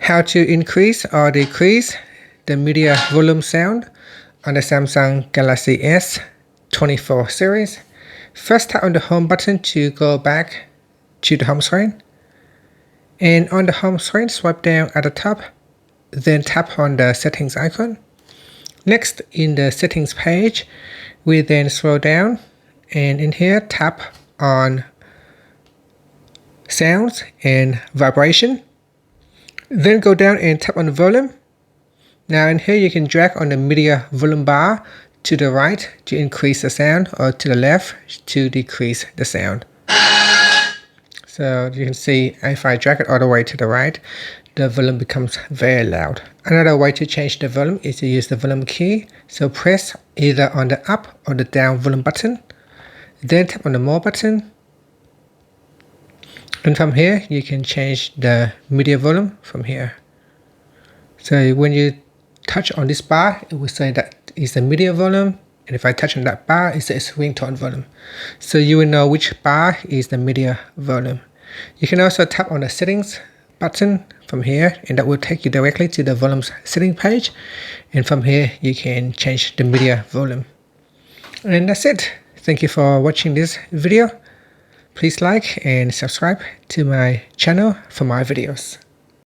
How to increase or decrease the media volume sound on the Samsung Galaxy S24 series. First, tap on the home button to go back to the home screen. And on the home screen, swipe down at the top, then tap on the settings icon. Next, in the settings page, we then scroll down, and in here, tap on sounds and vibration. Then go down and tap on volume. Now in here you can drag on the media volume bar to the right to increase the sound, or to the left to decrease the sound. So you can see if I drag it all the way to the right, the volume becomes very loud. Another way to change the volume is to use the volume key. So press either on the up or the down volume button. Then tap on the more button. And from here, you can change the media volume from here. So when you touch on this bar, it will say that is the media volume. And if I touch on that bar, it says ringtone volume. So you will know which bar is the media volume. You can also tap on the settings button from here, and that will take you directly to the volume setting page. And from here, you can change the media volume. And that's it. Thank you for watching this video. Please like and subscribe to my channel for more videos.